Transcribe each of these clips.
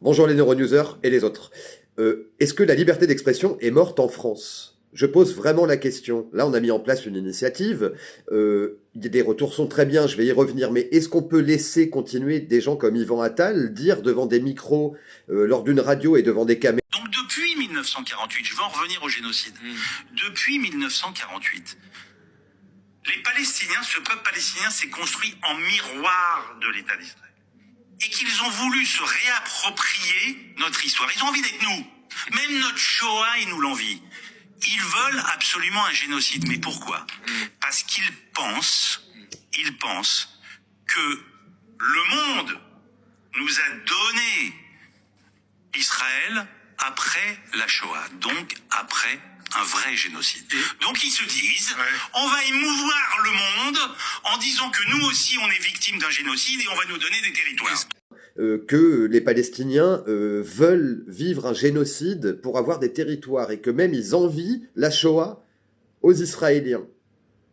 Bonjour les neuronewsers et les autres. Est-ce que la liberté d'expression est morte en France? Je pose vraiment la question. Là, on a mis en place une initiative. Les retours sont très bien, je vais y revenir. Mais est-ce qu'on peut laisser continuer des gens comme Yvan Attal dire devant des micros, lors d'une radio et devant des caméras? Donc depuis 1948, je vais en revenir au génocide. Depuis 1948, les Palestiniens, ce peuple palestinien s'est construit en miroir de l'État d'Israël. Et qu'ils ont voulu se réapproprier notre histoire. Ils ont envie d'être nous. Même notre Shoah, ils nous l'envient. Ils veulent absolument un génocide. Mais pourquoi? Parce qu'ils pensent que le monde nous a donné Israël après la Shoah, donc après un vrai génocide. Donc ils se disent, on va émouvoir le monde en disant que nous aussi on est victimes d'un génocide et on va nous donner des territoires. Que les Palestiniens veulent vivre un génocide pour avoir des territoires et que même ils envient la Shoah aux Israéliens.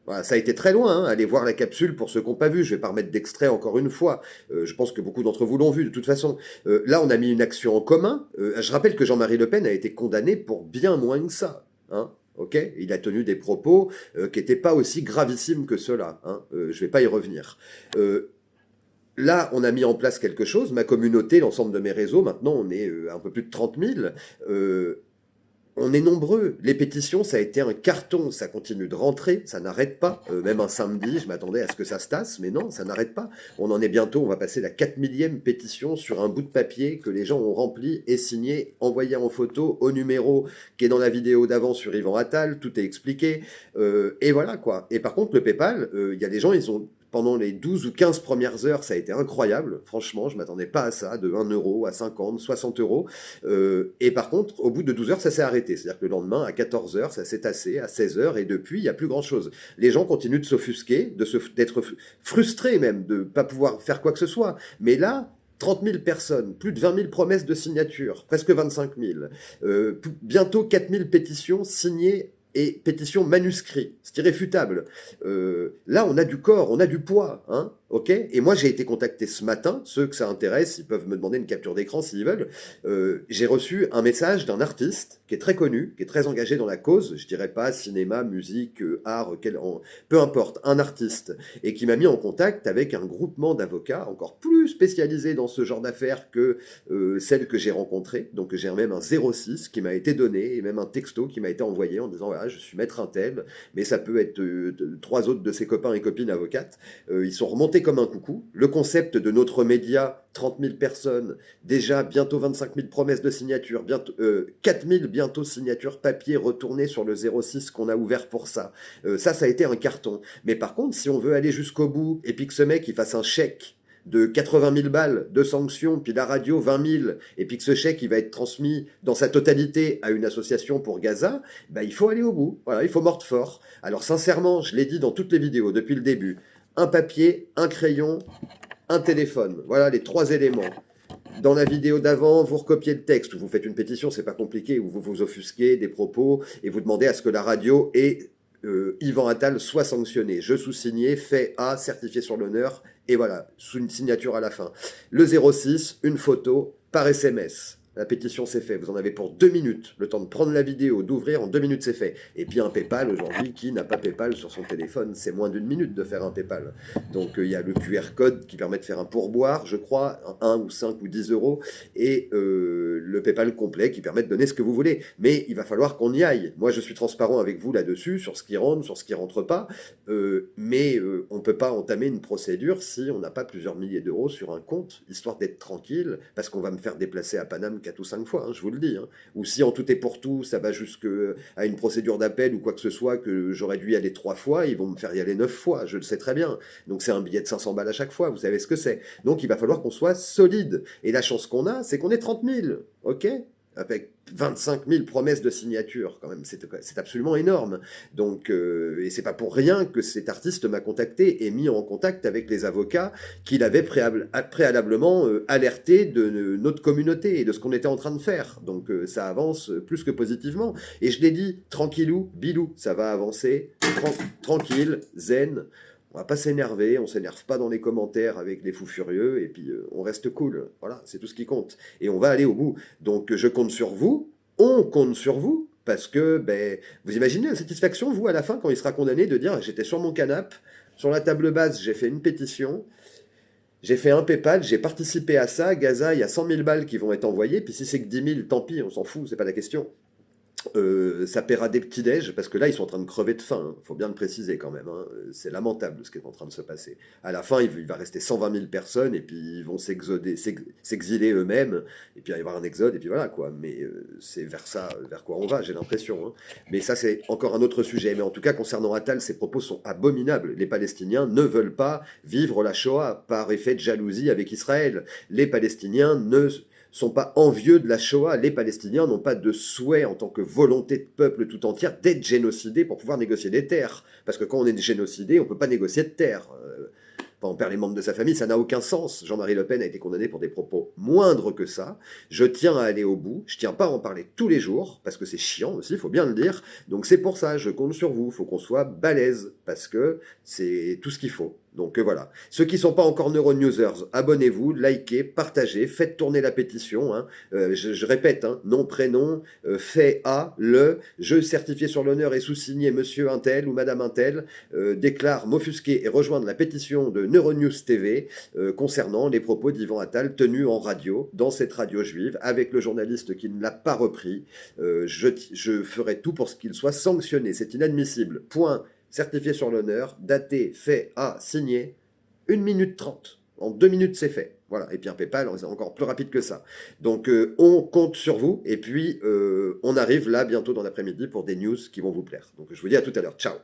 Voilà, ça a été très loin, hein. Allez voir la capsule pour ceux qui n'ont pas vu, je vais pas remettre d'extrait encore une fois, je pense que beaucoup d'entre vous l'ont vu de toute façon. Là on a mis une action en commun, je rappelle que Jean-Marie Le Pen a été condamné pour bien moins que ça, hein. Ok, il a tenu des propos qui n'étaient pas aussi gravissimes que cela, hein. Je vais pas y revenir. Là, on a mis en place quelque chose, ma communauté, l'ensemble de mes réseaux, maintenant on est un peu plus de 30 000, on est nombreux. Les pétitions, ça a été un carton, ça continue de rentrer, ça n'arrête pas. Même un samedi, je m'attendais à ce que ça se tasse, mais non, ça n'arrête pas. On en est bientôt, on va passer la 4000e pétition sur un bout de papier que les gens ont rempli et signé, envoyé en photo au numéro qui est dans la vidéo d'avant sur Yvan Attal, tout est expliqué. Et voilà quoi. Et par contre, le PayPal, il y a des gens, ils ont... Pendant les 12 ou 15 premières heures, ça a été incroyable. Franchement, je m'attendais pas à ça, de 1 euro à 50, 60 euros. Et par contre, au bout de 12 heures, ça s'est arrêté. C'est-à-dire que le lendemain, à 14 heures, ça s'est tassé, à 16 heures, et depuis, il n'y a plus grand-chose. Les gens continuent de s'offusquer, d'être frustrés même, de ne pas pouvoir faire quoi que ce soit. Mais là, 30 000 personnes, plus de 20 000 promesses de signature, presque 25 000, bientôt 4 000 pétitions signées et pétition manuscrit, c'est irréfutable. Là, on a du corps, on a du poids, hein, ok? Et moi, j'ai été contacté ce matin, ceux que ça intéresse, ils peuvent me demander une capture d'écran s'ils veulent. J'ai reçu un message d'un artiste qui est très connu, qui est très engagé dans la cause, je dirais pas cinéma, musique, art, peu importe, un artiste, et qui m'a mis en contact avec un groupement d'avocats encore plus spécialisés dans ce genre d'affaires que celles que j'ai rencontrées. Donc j'ai même un 06 qui m'a été donné, et même un texto qui m'a été envoyé en disant voilà, je suis maître untel, mais ça peut être 3 autres de ses copains et copines avocates. Ils sont remontés comme un coucou. Le concept de notre média, 30 000 personnes, déjà bientôt 25 000 promesses de signature, bientôt 4 000 bientôt signatures papier retournées sur le 06 qu'on a ouvert pour ça. Ça a été un carton. Mais par contre, si on veut aller jusqu'au bout et puis que ce mec il fasse un chèque de 80 000 balles de sanctions, puis la radio 20 000, et puis que ce chèque il va être transmis dans sa totalité à une association pour Gaza, ben, il faut aller au bout. Voilà, il faut mordre fort. Alors sincèrement, je l'ai dit dans toutes les vidéos depuis le début, un papier, un crayon, un téléphone. Voilà les 3 éléments. Dans la vidéo d'avant, vous recopiez le texte, ou vous faites une pétition, c'est pas compliqué, ou vous vous offusquez des propos, et vous demandez à ce que la radio ait Yvan Attal soit sanctionné. Je sous-signé, fait A, certifié sur l'honneur, et voilà, sous une signature à la fin. Le 06, une photo par SMS. La pétition c'est fait. Vous en avez pour 2 minutes. Le temps de prendre la vidéo, d'ouvrir, en 2 minutes c'est fait. Et puis un PayPal aujourd'hui, qui n'a pas PayPal sur son téléphone? C'est moins d'1 minute de faire un PayPal. Donc il y a le QR code qui permet de faire un pourboire, je crois, 1 ou 5 ou 10 euros, et le PayPal complet qui permet de donner ce que vous voulez. Mais il va falloir qu'on y aille. Moi je suis transparent avec vous là-dessus, sur ce qui rentre, sur ce qui rentre pas, mais on ne peut pas entamer une procédure si on n'a pas plusieurs milliers d'euros sur un compte, histoire d'être tranquille, parce qu'on va me faire déplacer à Paname 4 ou 5 fois, hein, je vous le dis. Hein. Ou si en tout et pour tout, ça va jusqu'à une procédure d'appel ou quoi que ce soit, que j'aurais dû y aller 3 fois, ils vont me faire y aller 9 fois, je le sais très bien. Donc c'est un billet de 500 balles à chaque fois, vous savez ce que c'est. Donc il va falloir qu'on soit solide. Et la chance qu'on a, c'est qu'on est 30 000, ok? Avec 25 000 promesses de signature, quand même, c'est absolument énorme. Donc, et c'est pas pour rien que cet artiste m'a contacté et mis en contact avec les avocats qu'il avait préalablement alerté de notre communauté et de ce qu'on était en train de faire. Donc, ça avance plus que positivement. Et je l'ai dit, tranquillou, bilou, ça va avancer, tranquille, zen. On va pas s'énerver, on s'énerve pas dans les commentaires avec les fous furieux, et puis on reste cool. Voilà, c'est tout ce qui compte. Et on va aller au bout. Donc je compte sur vous, on compte sur vous, parce que ben, vous imaginez la satisfaction, vous, à la fin, quand il sera condamné, de dire j'étais sur mon canapé, sur la table basse, j'ai fait une pétition, j'ai fait un PayPal, j'ai participé à ça, Gaza, il y a 100 000 balles qui vont être envoyées, puis si c'est que 10 000, tant pis, on s'en fout, c'est pas la question. Ça paiera des petits-déj, parce que là, ils sont en train de crever de faim. Il faut bien le préciser quand même. Hein. C'est lamentable ce qui est en train de se passer. À la fin, il va rester 120 000 personnes, et puis ils vont s'exiler eux-mêmes, et puis il va y avoir un exode, et puis voilà quoi. Mais c'est vers ça, vers quoi on va, j'ai l'impression. Hein. Mais ça, c'est encore un autre sujet. Mais en tout cas, concernant Attal, ses propos sont abominables. Les Palestiniens ne veulent pas vivre la Shoah par effet de jalousie avec Israël. Les Palestiniens ne sont pas envieux de la Shoah. Les Palestiniens n'ont pas de souhait en tant que volonté de peuple tout entière d'être génocidés pour pouvoir négocier des terres. Parce que quand on est génocidé, on ne peut pas négocier de terres. Enfin, on perd les membres de sa famille, ça n'a aucun sens. Jean-Marie Le Pen a été condamné pour des propos moindres que ça. Je tiens à aller au bout, je tiens pas à en parler tous les jours, parce que c'est chiant aussi, il faut bien le dire. Donc c'est pour ça, je compte sur vous, il faut qu'on soit balèze, parce que c'est tout ce qu'il faut. Donc voilà. Ceux qui ne sont pas encore Neuronewsers, abonnez-vous, likez, partagez, faites tourner la pétition. Hein. Je répète, hein, nom, prénom, fait à, je certifié sur l'honneur et sous-signé Monsieur Untel ou Madame Untel, déclare m'offusquer et rejoindre la pétition de Neuronews TV concernant les propos d'Yvan Attal tenus en radio, dans cette radio juive, avec le journaliste qui ne l'a pas repris. Je ferai tout pour ce qu'il soit sanctionné. C'est inadmissible. Point. Certifié sur l'honneur, daté, fait, à, signé, 1 minute 30. En 2 minutes, c'est fait. Voilà. Et puis un PayPal, c'est encore plus rapide que ça. Donc, on compte sur vous. Et puis, on arrive là, bientôt dans l'après-midi, pour des news qui vont vous plaire. Donc, je vous dis à tout à l'heure. Ciao.